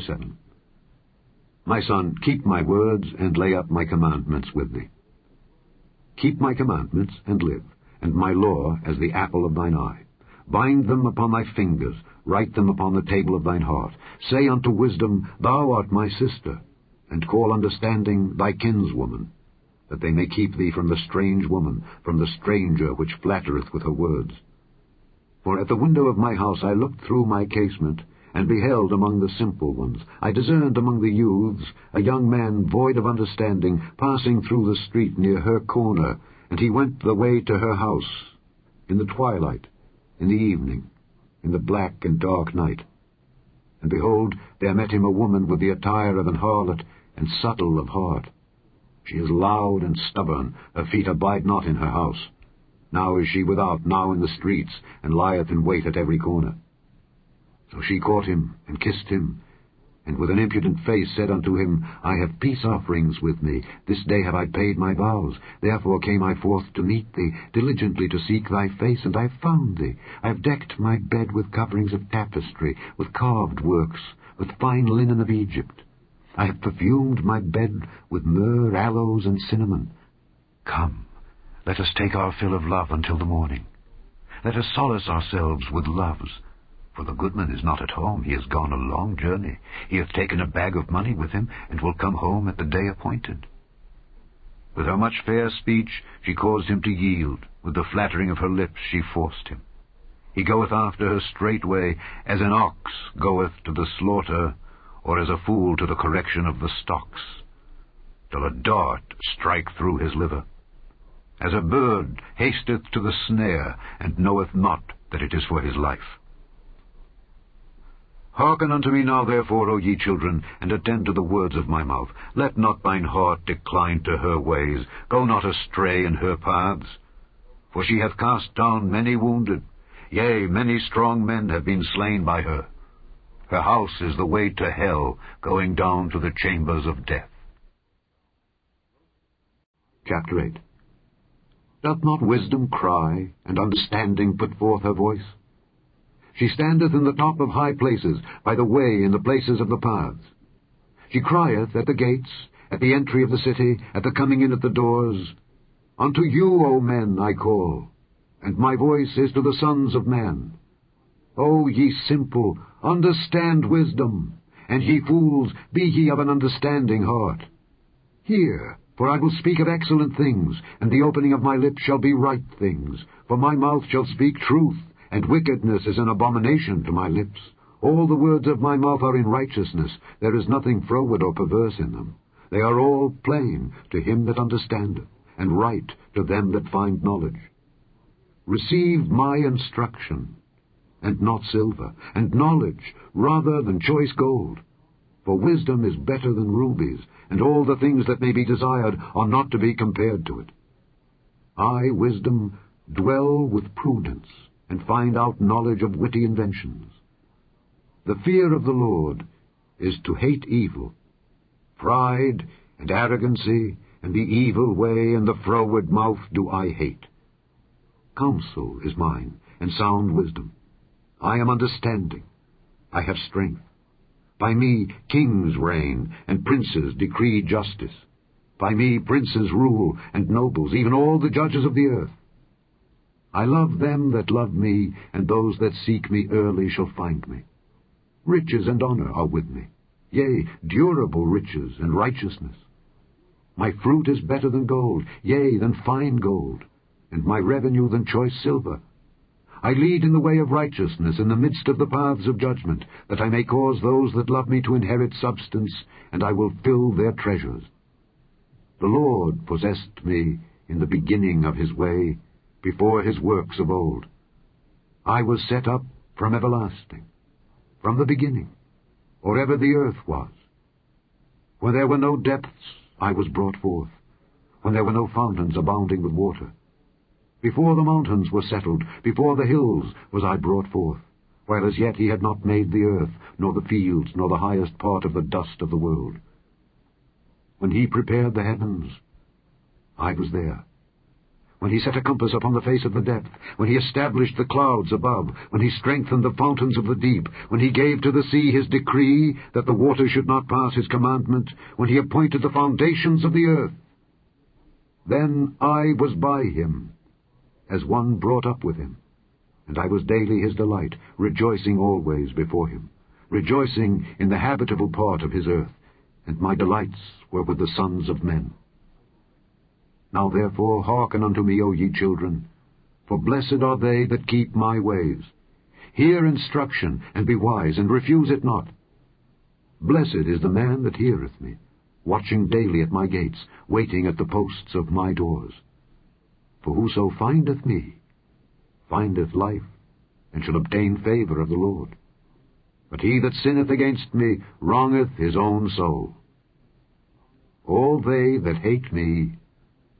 7. My son, keep my words, and lay up my commandments with thee. Keep my commandments, and live, and my law as the apple of thine eye. Bind them upon thy fingers, write them upon the table of thine heart. Say unto wisdom, Thou art my sister, and call understanding thy kinswoman, that they may keep thee from the strange woman, from the stranger which flattereth with her words. For at the window of my house I looked through my casement, and beheld among the simple ones. I discerned among the youths a young man void of understanding, passing through the street near her corner, and he went the way to her house, in the twilight, in the evening, in the black and dark night. And behold, there met him a woman with the attire of an harlot, and subtle of heart. She is loud and stubborn, her feet abide not in her house. Now is she without, now in the streets, and lieth in wait at every corner. So she caught him, and kissed him, and with an impudent face said unto him, I have peace offerings with me, this day have I paid my vows, therefore came I forth to meet thee, diligently to seek thy face, and I have found thee. I have decked my bed with coverings of tapestry, with carved works, with fine linen of Egypt. I have perfumed my bed with myrrh, aloes, and cinnamon. Come, let us take our fill of love until the morning. Let us solace ourselves with loves. For the goodman is not at home, he is gone a long journey. He hath taken a bag of money with him, and will come home at the day appointed. With her much fair speech she caused him to yield, with the flattering of her lips she forced him. He goeth after her straightway, as an ox goeth to the slaughter, or as a fool to the correction of the stocks, till a dart strike through his liver. As a bird hasteth to the snare, and knoweth not that it is for his life. Hearken unto me now, therefore, O ye children, and attend to the words of my mouth. Let not thine heart decline to her ways. Go not astray in her paths. For she hath cast down many wounded. Yea, many strong men have been slain by her. Her house is the way to hell, going down to the chambers of death. Chapter 8. Doth not wisdom cry, and understanding put forth her voice? She standeth in the top of high places, by the way in the places of the paths. She crieth at the gates, at the entry of the city, at the coming in at the doors. Unto you, O men, I call, and my voice is to the sons of men. O ye simple, understand wisdom, and ye fools, be ye of an understanding heart. Hear, for I will speak of excellent things, and the opening of my lips shall be right things, for my mouth shall speak truth, and wickedness is an abomination to my lips. All the words of my mouth are in righteousness, there is nothing froward or perverse in them. They are all plain to him that understandeth, and right to them that find knowledge. Receive my instruction, and not silver, and knowledge rather than choice gold. For wisdom is better than rubies, and all the things that may be desired are not to be compared to it. I, wisdom, dwell with prudence, and find out knowledge of witty inventions. The fear of the Lord is to hate evil. Pride and arrogancy and the evil way and the froward mouth do I hate. Counsel is mine, and sound wisdom. I am understanding. I have strength. By me kings reign, and princes decree justice. By me princes rule, and nobles, even all the judges of the earth. I love them that love me, and those that seek me early shall find me. Riches and honor are with me, yea, durable riches and righteousness. My fruit is better than gold, yea, than fine gold, and my revenue than choice silver. I lead in the way of righteousness in the midst of the paths of judgment, that I may cause those that love me to inherit substance, and I will fill their treasures. The Lord possessed me in the beginning of his way, before his works of old. I was set up from everlasting, from the beginning, or ever the earth was. When there were no depths, I was brought forth, when there were no fountains abounding with water. Before the mountains were settled, before the hills was I brought forth, while as yet he had not made the earth, nor the fields, nor the highest part of the dust of the world. When he prepared the heavens, I was there. when he set a compass upon the face of the depth, when he established the clouds above, when he strengthened the fountains of the deep, when he gave to the sea his decree that the waters should not pass his commandment, when he appointed the foundations of the earth. Then I was by him, as one brought up with him, and I was daily his delight, rejoicing always before him, rejoicing in the habitable part of his earth, and my delights were with the sons of men. Now therefore hearken unto me, O ye children, for blessed are they that keep my ways. Hear instruction, and be wise, and refuse it not. Blessed is the man that heareth me, watching daily at my gates, waiting at the posts of my doors. For whoso findeth me, findeth life, and shall obtain favour of the Lord. But he that sinneth against me wrongeth his own soul. All they that hate me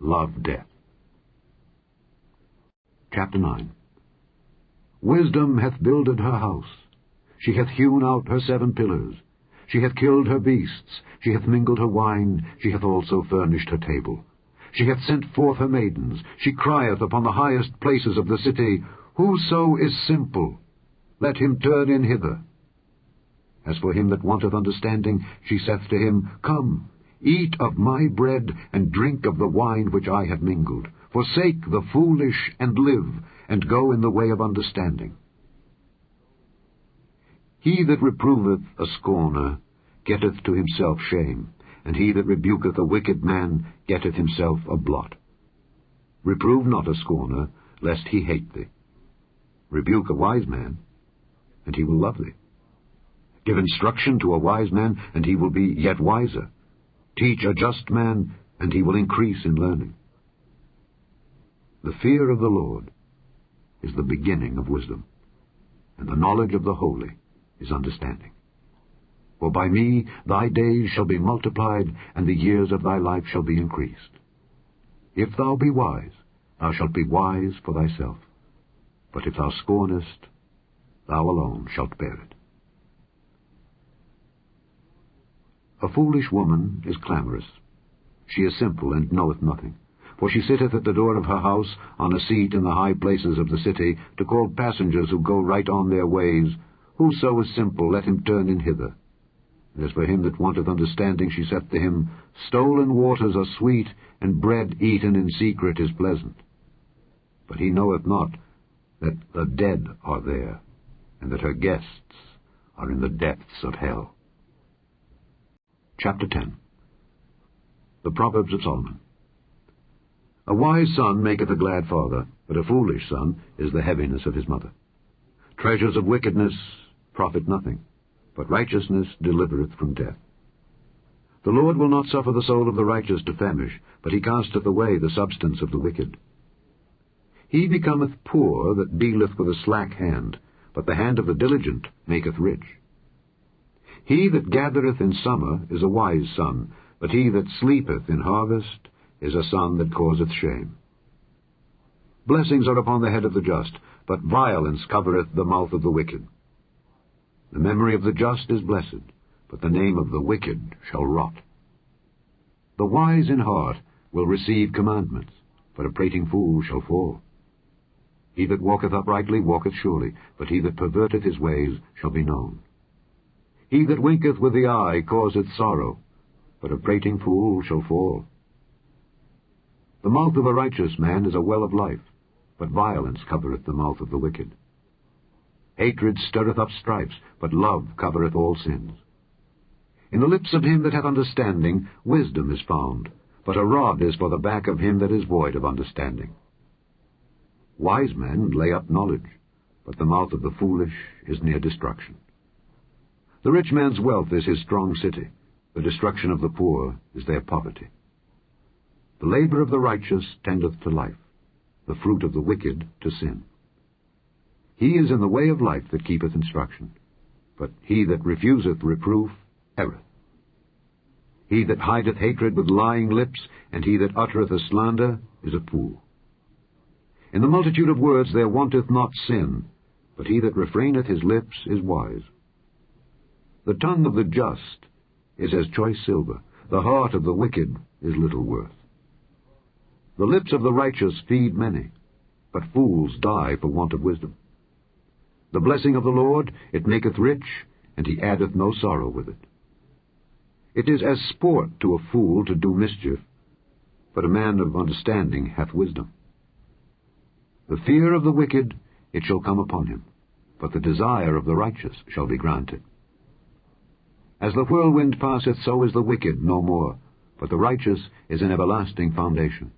love death. Chapter 9. Wisdom hath builded her house. She hath hewn out her 7 pillars. She hath killed her beasts. She hath mingled her wine. She hath also furnished her table. She hath sent forth her maidens. She crieth upon the highest places of the city, Whoso is simple, let him turn in hither. As for him that wanteth understanding, she saith to him, Come, eat of my bread, and drink of the wine which I have mingled. Forsake the foolish, and live, and go in the way of understanding. He that reproveth a scorner getteth to himself shame, and he that rebuketh a wicked man getteth himself a blot. Reprove not a scorner, lest he hate thee. Rebuke a wise man, and he will love thee. Give instruction to a wise man, and he will be yet wiser. Teach a just man, and he will increase in learning. The fear of the Lord is the beginning of wisdom, and the knowledge of the holy is understanding. For by me thy days shall be multiplied, and the years of thy life shall be increased. If thou be wise, thou shalt be wise for thyself. But if thou scornest, thou alone shalt bear it. A foolish woman is clamorous. She is simple, and knoweth nothing. For she sitteth at the door of her house, on a seat in the high places of the city, to call passengers who go right on their ways, Whoso is simple, let him turn in hither. And as for him that wanteth understanding, she saith to him, Stolen waters are sweet, and bread eaten in secret is pleasant. But he knoweth not that the dead are there, and that her guests are in the depths of hell. Chapter 10. The Proverbs of Solomon. A wise son maketh a glad father, but a foolish son is the heaviness of his mother. Treasures of wickedness profit nothing, but righteousness delivereth from death. The Lord will not suffer the soul of the righteous to famish, but he casteth away the substance of the wicked. He becometh poor that dealeth with a slack hand, but the hand of the diligent maketh rich. He that gathereth in summer is a wise son, but he that sleepeth in harvest is a son that causeth shame. Blessings are upon the head of the just, but violence covereth the mouth of the wicked. The memory of the just is blessed, but the name of the wicked shall rot. The wise in heart will receive commandments, but a prating fool shall fall. He that walketh uprightly walketh surely, but he that perverteth his ways shall be known. He that winketh with the eye causeth sorrow, but a prating fool shall fall. The mouth of a righteous man is a well of life, but violence covereth the mouth of the wicked. Hatred stirreth up stripes, but love covereth all sins. In the lips of him that hath understanding wisdom is found, but a rod is for the back of him that is void of understanding. Wise men lay up knowledge, but the mouth of the foolish is near destruction. The rich man's wealth is his strong city, the destruction of the poor is their poverty. The labor of the righteous tendeth to life, the fruit of the wicked to sin. He is in the way of life that keepeth instruction, but he that refuseth reproof erreth. He that hideth hatred with lying lips, and he that uttereth a slander, is a fool. In the multitude of words there wanteth not sin, but he that refraineth his lips is wise. The tongue of the just is as choice silver, the heart of the wicked is little worth. The lips of the righteous feed many, but fools die for want of wisdom. The blessing of the Lord, it maketh rich, and he addeth no sorrow with it. It is as sport to a fool to do mischief, but a man of understanding hath wisdom. The fear of the wicked, it shall come upon him, but the desire of the righteous shall be granted. As the whirlwind passeth, so is the wicked no more, but the righteous is an everlasting foundation.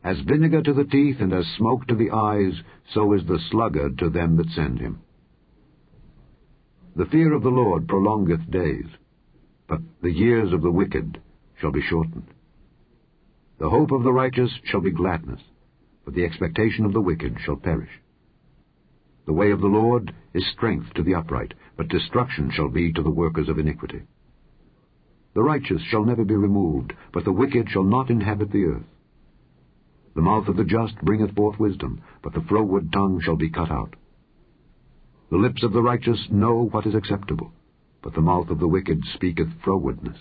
As vinegar to the teeth, and as smoke to the eyes, so is the sluggard to them that send him. The fear of the Lord prolongeth days, but the years of the wicked shall be shortened. The hope of the righteous shall be gladness, but the expectation of the wicked shall perish. The way of the Lord is strength to the upright, but destruction shall be to the workers of iniquity. The righteous shall never be removed, but the wicked shall not inhabit the earth. The mouth of the just bringeth forth wisdom, but the froward tongue shall be cut out. The lips of the righteous know what is acceptable, but the mouth of the wicked speaketh frowardness.